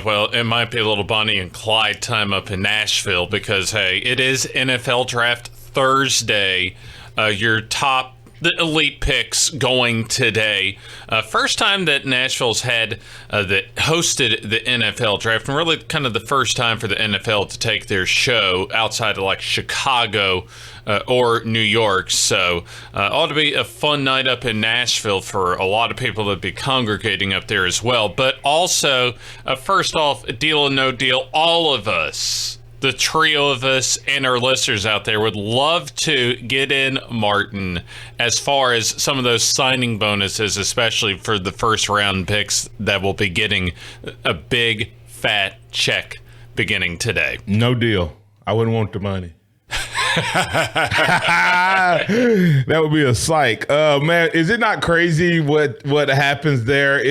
Well, it might be a little Bonnie and Clyde time up in Nashville because, hey, it is NFL Draft Thursday. The elite picks going today. First time that Nashville's had that hosted the NFL draft, and really kind of the first time for the NFL to take their show outside of like Chicago or New York. So ought to be a fun night up in Nashville for a lot of people that be congregating up there as well. But also, first off, Deal or No Deal, all of us, the trio of us and our listeners out there, would love to get in, Martin, as far as some of those signing bonuses, especially for the first round picks that will be getting a big fat check beginning today. No deal. I wouldn't want the money. That would be a psych. Man, is it not crazy what happens there?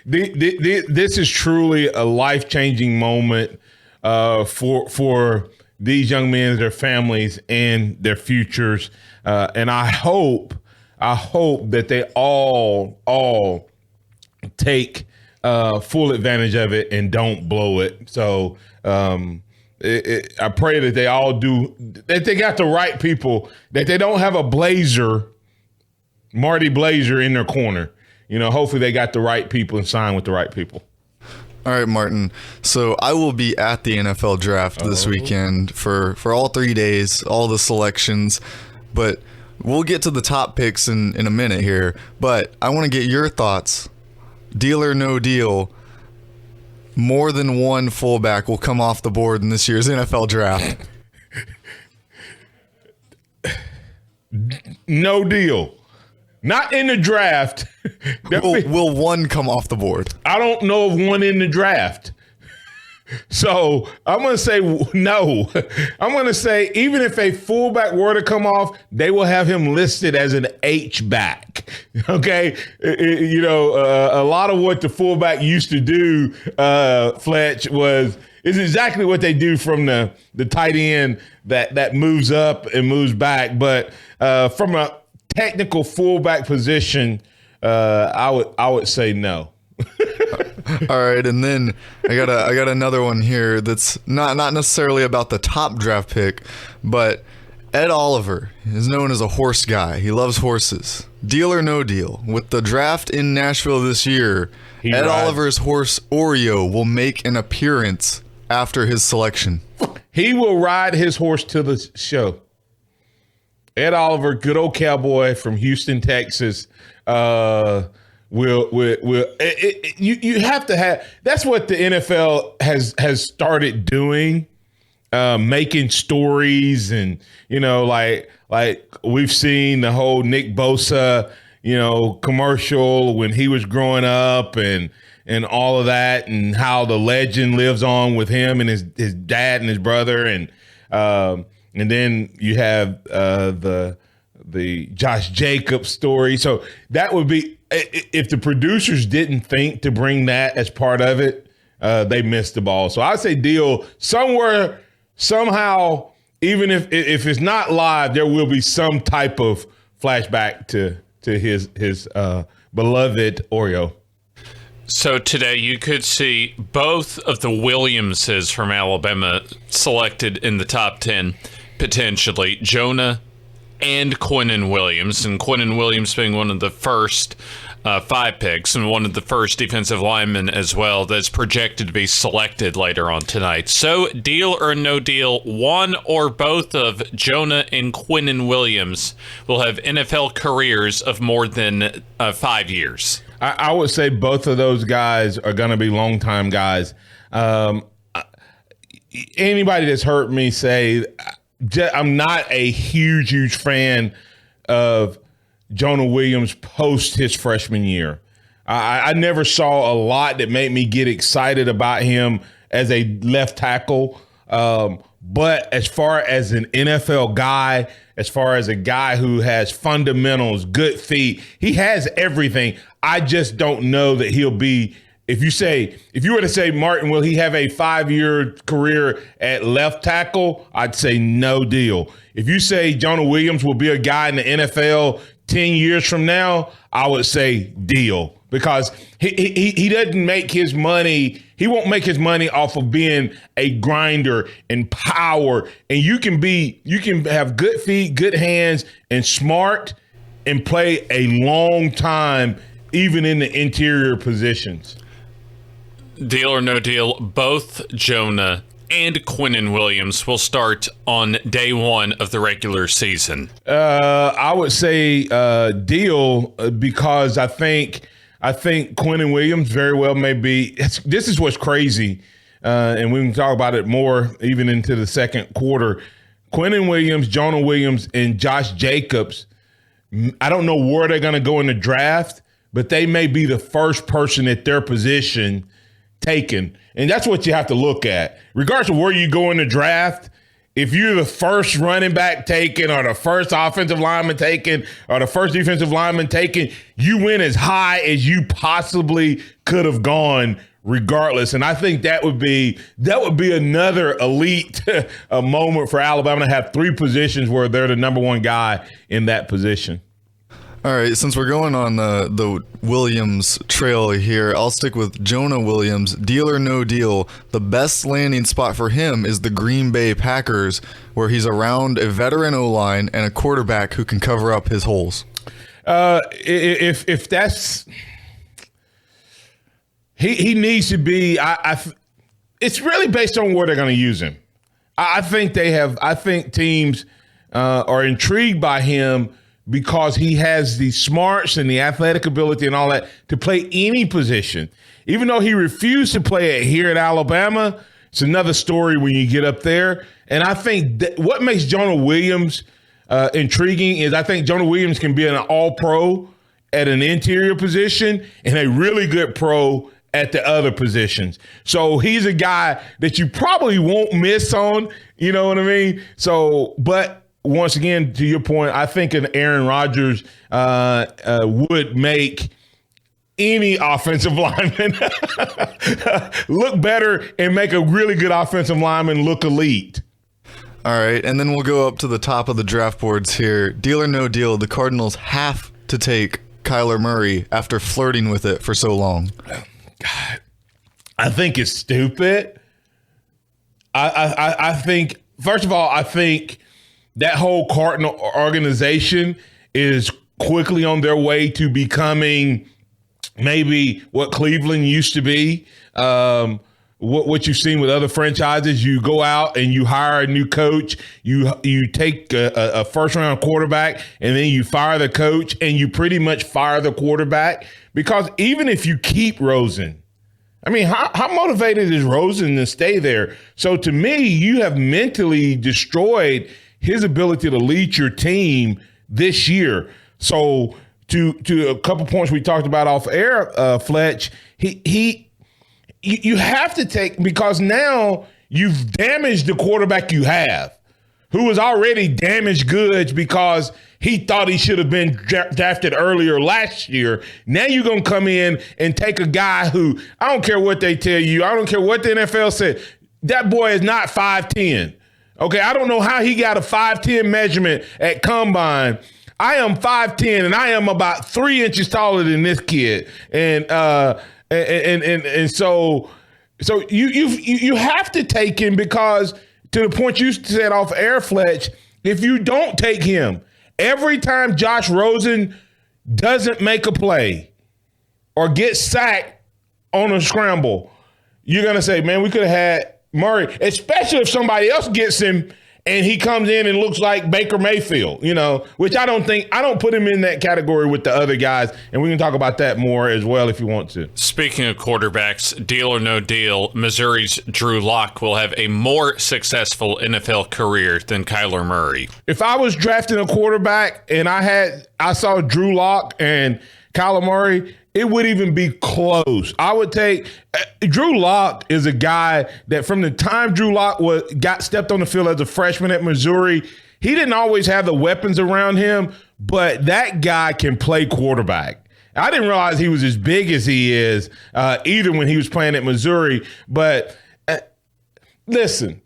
This is truly a life-changing moment for these young men, their families, and their futures. And I hope that they all take full advantage of it and don't blow it. So I pray that they all do, that they got the right people, that they don't have a Marty Blazer in their corner. Hopefully they got the right people and sign with the right people. All right, Martin. So I will be at the NFL draft this weekend for all 3 days, all the selections. But we'll get to the top picks in a minute here. But I want to get your thoughts. Deal or no deal, more than one fullback will come off the board in this year's NFL draft. No deal. Not in the draft. Will one come off the board? I don't know of one in the draft. So I'm going to say no. I'm going to say even if a fullback were to come off, they will have him listed as an H-back. Okay? A lot of what the fullback used to do, Fletch, is exactly what they do from the tight end that moves up and moves back. But from a technical fullback position, I would say no. All right, and then I got another one here that's not necessarily about the top draft pick, but Ed Oliver is known as a horse guy. He loves horses. Deal or no deal, with the draft in Nashville this year, Ed Oliver's horse Oreo will make an appearance after his selection. He will ride his horse to the show. Ed Oliver, good old cowboy from Houston, Texas. You have to have. That's what the NFL has started doing, making stories, and like we've seen the whole Nick Bosa commercial when he was growing up, and all of that, and how the legend lives on with him and his dad and his brother, and then you have the Josh Jacobs story. So that would be, if the producers didn't think to bring that as part of it, they missed the ball. So I'd say deal somewhere, somehow, even if it's not live, there will be some type of flashback to his beloved Oreo. So today you could see both of the Williamses from Alabama selected in the top 10, potentially. Jonah and Quinnen Williams, and Quinnen Williams being one of the first 5 picks and one of the first defensive linemen as well that's projected to be selected later on tonight. So deal or no deal, one or both of Jonah and Quinnen Williams will have NFL careers of more than 5 years. I would say both of those guys are going to be longtime guys. Anybody that's heard me say I'm not a huge fan of Jonah Williams post his freshman year. I never saw a lot that made me get excited about him as a left tackle. But as far as an NFL guy, as far as a guy who has fundamentals, good feet, he has everything. I just don't know that he'll be. If you were to say, Martin, will he have a 5-year career at left tackle? I'd say no deal. If you say Jonah Williams will be a guy in the NFL 10 years from now, I would say deal, because he doesn't make his money. He won't make his money off of being a grinder and power. And you can have good feet, good hands, and smart and play a long time, even in the interior positions. Deal or no deal, both Jonah and Quinnen Williams will start on day one of the regular season. I would say deal because I think Quinnen Williams very well may be. This is what's crazy, and we can talk about it more even into the second quarter. Quinnen Williams, Jonah Williams, and Josh Jacobs, I don't know where they're going to go in the draft, but they may be the first person at their position taken. And that's what you have to look at. Regardless of where you go in the draft, if you're the first running back taken or the first offensive lineman taken or the first defensive lineman taken, you went as high as you possibly could have gone regardless. And I think that would be another elite moment for Alabama to have three positions where they're the number one guy in that position. All right, since we're going on the Williams trail here, I'll stick with Jonah Williams. Deal or no deal, the best landing spot for him is the Green Bay Packers, where he's around a veteran O-line and a quarterback who can cover up his holes. If that's he needs to be, it's really based on where they're going to use him. I think teams are intrigued by him because he has the smarts and the athletic ability and all that to play any position. Even though he refused to play it here at Alabama, it's another story when you get up there. And I think that what makes Jonah Williams intriguing is I think Jonah Williams can be an all-pro at an interior position and a really good pro at the other positions. So he's a guy that you probably won't miss on, you know what I mean? So, but once again, to your point, I think an Aaron Rodgers would make any offensive lineman look better and make a really good offensive lineman look elite. All right, and then we'll go up to the top of the draft boards here. Deal or no deal, the Cardinals have to take Kyler Murray after flirting with it for so long. God, I think it's stupid. I think, first of all, I think that whole Cardinal organization is quickly on their way to becoming maybe what Cleveland used to be. What you've seen with other franchises, you go out and you hire a new coach, you take a first-round quarterback, and then you fire the coach, and you pretty much fire the quarterback. Because even if you keep Rosen, I mean, how motivated is Rosen to stay there? So to me, you have mentally destroyed his ability to lead your team this year. So to a couple points we talked about off air, Fletch, you have to take, because now you've damaged the quarterback you have, who was already damaged goods because he thought he should have been drafted earlier last year. Now you're going to come in and take a guy who, I don't care what they tell you, I don't care what the NFL said, that boy is not 5'10". Okay, I don't know how he got a 5'10" measurement at Combine. I am 5'10", and I am about 3 inches taller than this kid. And so you have to take him, because to the point you said off air, Fletch, if you don't take him, every time Josh Rosen doesn't make a play or get sacked on a scramble, you're going to say, man, we could have had Murray, especially if somebody else gets him and he comes in and looks like Baker Mayfield, which I don't put him in that category with the other guys. And we can talk about that more as well if you want to. Speaking of quarterbacks, deal or no deal, Missouri's Drew Lock will have a more successful NFL career than Kyler Murray. If I was drafting a quarterback and I saw Drew Lock and Kyler Murray, it would even be close. I would take Drew Lock is a guy that from the time Drew Lock got stepped on the field as a freshman at Missouri, he didn't always have the weapons around him, but that guy can play quarterback. I didn't realize he was as big as he is either when he was playing at Missouri. But listen,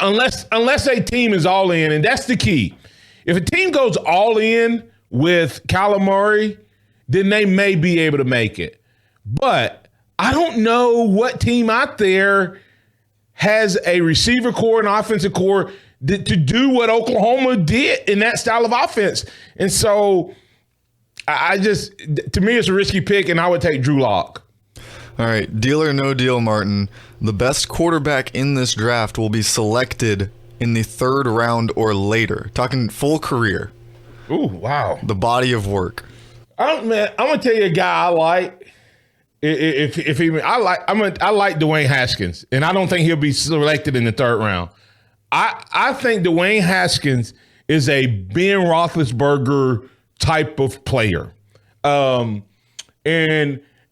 unless a team is all in, and that's the key. If a team goes all in with Kyler Murray, then they may be able to make it. But I don't know what team out there has a receiver core and offensive core to do what Oklahoma did in that style of offense. And so to me, it's a risky pick, and I would take Drew Lock. All right, deal or no deal, Martin. The best quarterback in this draft will be selected in the 3rd round or later. Talking full career. Ooh, wow. The body of work. I'm gonna tell you a guy I like. I like Dwayne Haskins, and I don't think he'll be selected in the 3rd round. I think Dwayne Haskins is a Ben Roethlisberger type of player, and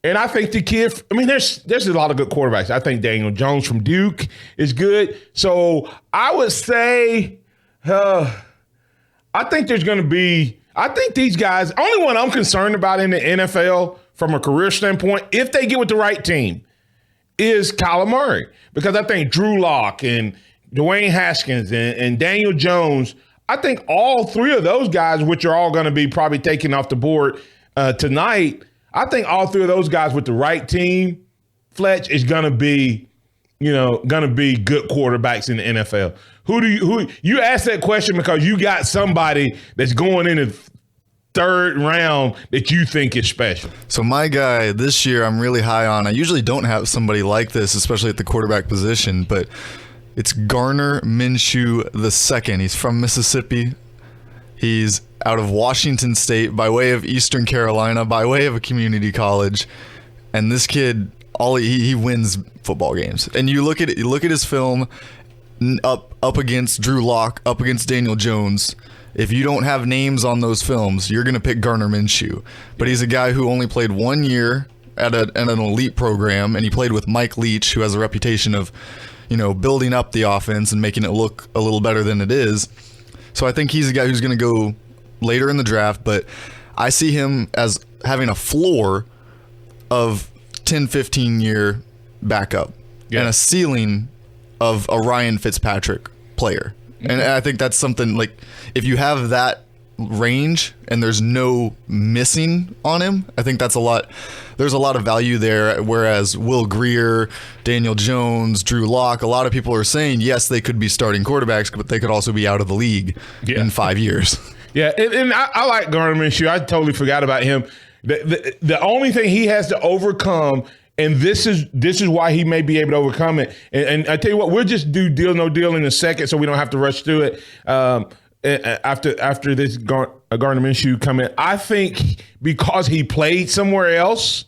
I think the kid. I mean, there's a lot of good quarterbacks. I think Daniel Jones from Duke is good. So I would say, I think there's going to be. I think these guys. Only one I'm concerned about in the NFL from a career standpoint, if they get with the right team, is Kyler Murray. Because I think Drew Lock and Dwayne Haskins and Daniel Jones, I think all 3 of those guys, which are all going to be probably taken off the board tonight, I think all 3 of those guys with the right team, Fletch, is going to be, going to be good quarterbacks in the NFL. Who you asked that question because you got somebody that's going in the 3rd round that you think is special? So my guy this year I'm really high on. I usually don't have somebody like this, especially at the quarterback position, but it's Gardner Minshew II. He's from Mississippi. He's out of Washington State by way of Eastern Carolina, by way of a community college. And this kid, he wins football games. And you look at his film up against Drew Lock, up against Daniel Jones. If you don't have names on those films, you're going to pick Gardner Minshew. But he's a guy who only played 1 year at an elite program, and he played with Mike Leach, who has a reputation of, building up the offense and making it look a little better than it is. So I think he's a guy who's going to go later in the draft, but I see him as having a floor of 10, 15 year backup and a ceiling of a Ryan Fitzpatrick player. And I think that's something like, if you have that range and there's no missing on him, I think that's there's a lot of value there. Whereas Will Grier, Daniel Jones, Drew Lock, a lot of people are saying, yes, they could be starting quarterbacks, but they could also be out of the league in 5 years. Yeah. And I like Gardner Minshew. I totally forgot about him. The only thing he has to overcome, and this is why he may be able to overcome it. And I tell you what, we'll just do deal no deal in a second, so we don't have to rush through it. After this Gardner Minshew come in, I think because he played somewhere else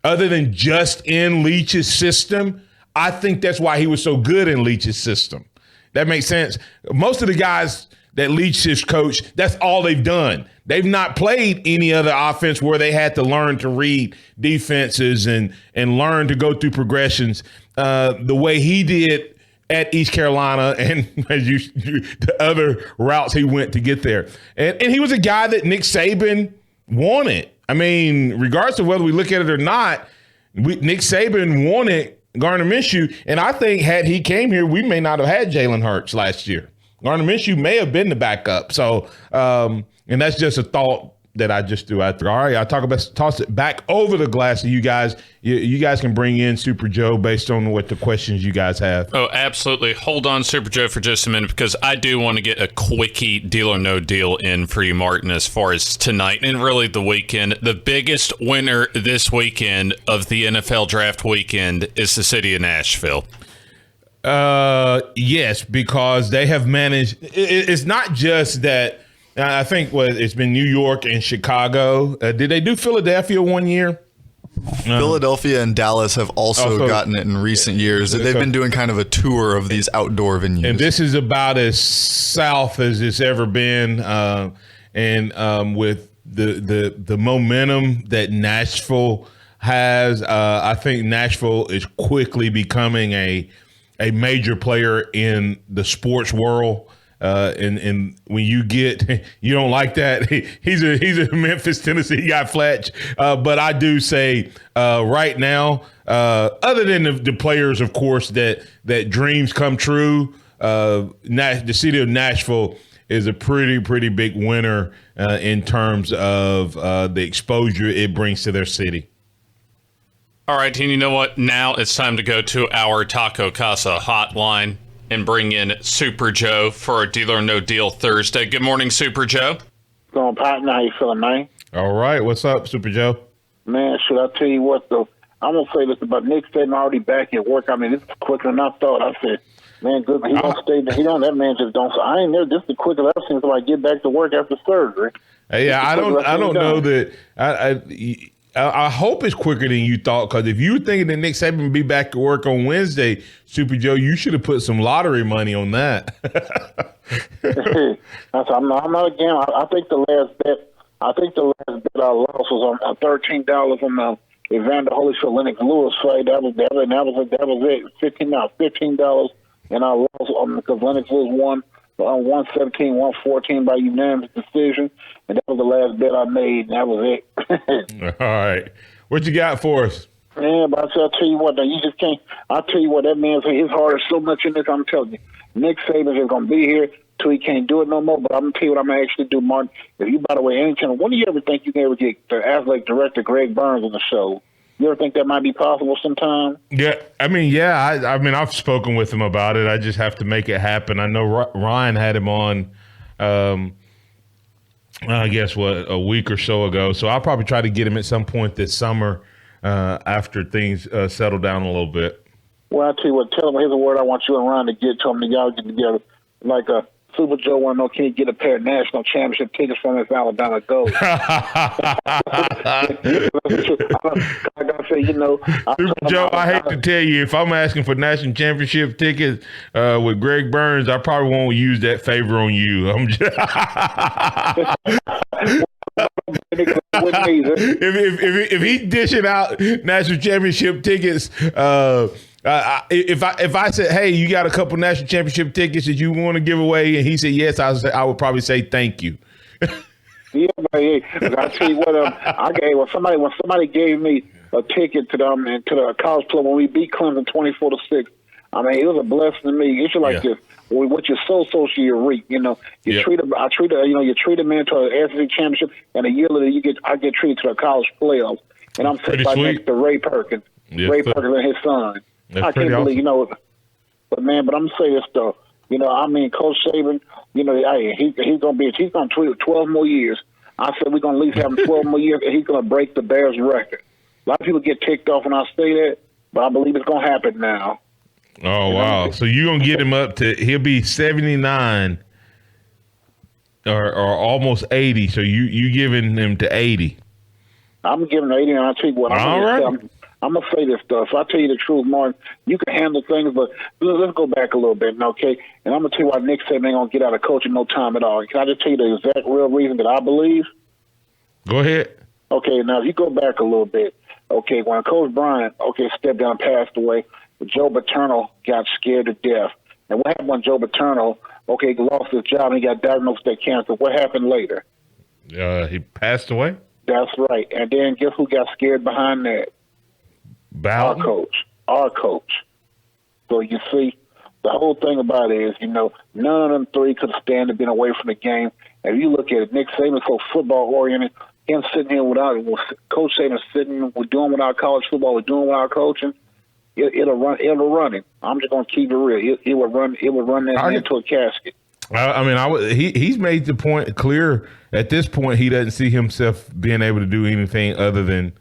other than just in Leach's system, I think that's why he was so good in Leach's system. That makes sense. Most of the guys that Leach has coached, that's all they've done. They've not played any other offense where they had to learn to read defenses and learn to go through progressions the way he did at East Carolina and the other routes he went to get there. And he was a guy that Nick Saban wanted. I mean, regardless of whether we look at it or not, Nick Saban wanted Gardner Minshew. And I think had he came here, we may not have had Jalen Hurts last year. Gardner Minshew may have been the backup. So, and that's just a thought that I just threw out there. All right, I'll toss it back over the glass to you guys. You guys can bring in Super Joe based on what the questions you guys have. Oh, absolutely. Hold on, Super Joe, for just a minute, because I do want to get a quickie deal or no deal in for you, Martin, as far as tonight and really the weekend. The biggest winner this weekend of the NFL draft weekend is the city of Nashville. Yes, because they have managed. It's not just that. I think it's been New York and Chicago. Did they do Philadelphia one year? Philadelphia and Dallas have also gotten it in recent years. They've been doing kind of a tour of these outdoor venues. And this is about as south as it's ever been. And with the momentum that Nashville has, I think Nashville is quickly becoming a major player in the sports world. And when you don't like that, he's a Memphis, Tennessee guy, Fletch. But I do say right now, other than the players, of course, that dreams come true, the city of Nashville is a pretty big winner in terms of the exposure it brings to their city. All right, and you know what? Now it's time to go to our Taco Casa hotline and bring in Super Joe for our Deal or No Deal Thursday. Good morning, Super Joe. Going, partner, how you feeling, man? All right. What's up, Super Joe? Man, should I tell you what, though? I'm going to say this about Nick Saban already back at work. I mean, this is quicker than I thought. I said, man, good. He don't stay. He don't. That man just don't. So I ain't there. This is the quickest I've seen somebody get back to work after surgery. Yeah, I don't know that. I hope it's quicker than you thought, because if you were thinking that Nick Saban would be back at work on Wednesday, Super Joe, you should have put some lottery money on that. I'm not a gambler. I think the last bet I lost was on $13 on the Evander Holyfield Lennox Lewis fight. That was it. $15, and I lost because Lennox Lewis won 117, 114 by unanimous decision, and that was the last bet I made, and that was it. All right. What you got for us? Yeah, but I'll tell you what, now, you just can't. I'll tell you what, that man's his heart is so much in this. I'm telling you, Nick Saban is going to be here till he can't do it no more. But I'm going to tell you what I'm going to actually do, Martin. If you, by the way, anytime, when do you ever think you can ever get the athletic director Greg Burns on the show? You ever think that might be possible sometime? Yeah, I mean, I've spoken with him about it. I just have to make it happen. I know Ryan had him on, I guess, a week or so ago. So I'll probably try to get him at some point this summer after things settle down a little bit. Well, I'll tell you what, tell him, here's a word I want you and Ryan to get to him, and y'all get together. Like Super Joe want to know, can he get a pair of national championship tickets from his Alabama Gold? I gotta say, Super Joe, I hate to tell you, if I'm asking for national championship tickets with Greg Burns, I probably won't use that favor on you. I'm just if he dishing out national championship tickets, if I said, hey, you got a couple national championship tickets that you want to give away, and he said yes, I would probably say thank you. Yeah, but hey, I tell you what, when somebody gave me a ticket to the college club when we beat Clemson 24-6. I mean, it was a blessing to me. It's like this. What you sow, you reap. You treat a man to an SEC championship, and a year later I get treated to a college playoffs, and I'm sitting right next to Ray Perkins. Yes, Ray Perkins and his son. I can't believe, but I'm gonna say this though. Coach Saban, he's gonna tweet 12 more years. I said we're gonna at least have him 12 more years, and he's gonna break the Bears record. A lot of people get ticked off when I say that, but I believe it's gonna happen now. Oh, wow. So you're going to get him up to, he'll be 79 or almost 80. So you giving him to 80. I'm giving 80, and I'll tell you what. I'm going to say this stuff. I'll tell you the truth, Martin. You can handle things, but let's go back a little bit, okay? And I'm going to tell you why Nick Saban ain't going to get out of coaching no time at all. Can I just tell you the exact real reason that I believe? Go ahead. Okay, now if you go back a little bit, okay, when Coach Bryant, stepped down, passed away, Joe Paterno got scared to death. And what happened when Joe Paterno, lost his job and he got diagnosed with cancer? What happened later? He passed away? That's right. And then guess who got scared behind that? Bowden? Our coach. So you see, the whole thing about it is, none of them three could stand to been away from the game. And if you look at it, Nick Saban's so football-oriented, him sitting here Coach Saban sitting, we're doing without college football, we're doing without coaching. It'll run him. I'm just gonna keep it real. It will run that man into a casket. He's made the point clear at this point. He doesn't see himself being able to do anything other than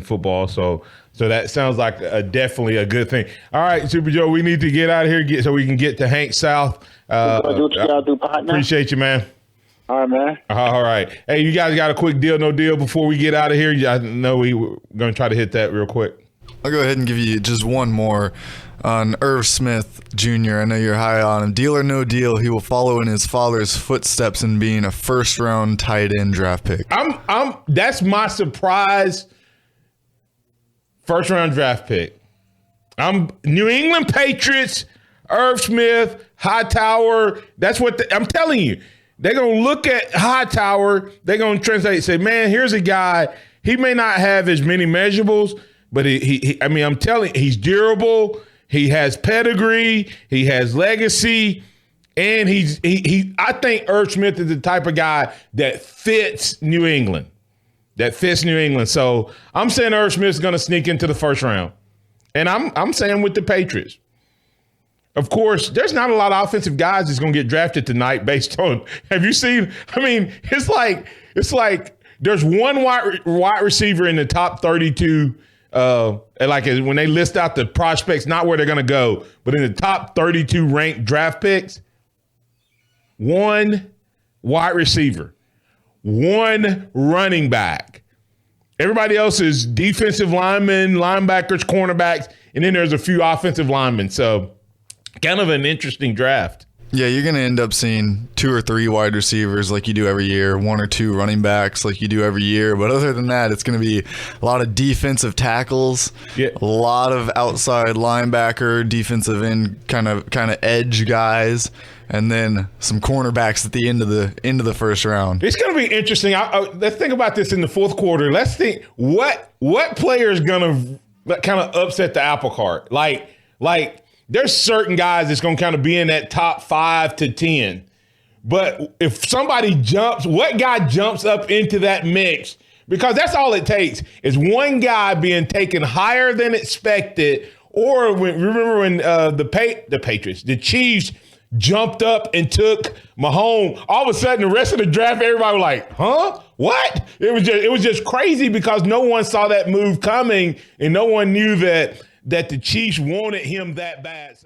football. So that sounds like definitely a good thing. All right, Super Joe, we need to get out of here so we can get to Hank South. Do what you gotta do, partner. Appreciate you, man. All right, man. All right. Hey, you guys got a quick deal, no deal before we get out of here? I know we were going to try to hit that real quick. I'll go ahead and give you just one more on Irv Smith Jr. I know you're high on him. Deal or no deal, he will follow in his father's footsteps in being a first-round tight end draft pick. That's my surprise first-round draft pick. I'm New England Patriots, Irv Smith, Hightower. That's what I'm telling you. They're going to look at Hightower. They're going to translate, say, man, here's a guy. He may not have as many measurables, but I'm telling you, he's durable. He has pedigree. He has legacy. And I think Irv Smith is the type of guy that fits New England. that fits New England. So I'm saying Irv Smith's going to sneak into the first round. And I'm saying with the Patriots. Of course, there's not a lot of offensive guys that's going to get drafted tonight based on – have you seen – I mean, it's like there's one wide receiver in the top 32 like when they list out the prospects, not where they're going to go, but in the top 32 ranked draft picks, one wide receiver, one running back. Everybody else is defensive linemen, linebackers, cornerbacks, and then there's a few offensive linemen. So kind of an interesting draft. Yeah, you're going to end up seeing 2 or 3 wide receivers like you do every year, 1 or 2 running backs like you do every year. But other than that, it's going to be a lot of defensive tackles, a lot of outside linebacker, defensive end kind of edge guys, and then some cornerbacks at the end of the first round. It's going to be interesting. Let's think about this in the fourth quarter. Let's think what player is going to kind of upset the apple cart. Like there's certain guys that's going to kind of be in that top 5 to 10. But if somebody what guy jumps up into that mix? Because that's all it takes is one guy being taken higher than expected. Or remember when the Chiefs jumped up and took Mahomes, all of a sudden the rest of the draft, everybody was like, huh? What? It was just crazy because no one saw that move coming and no one knew that the Chiefs wanted him that bad.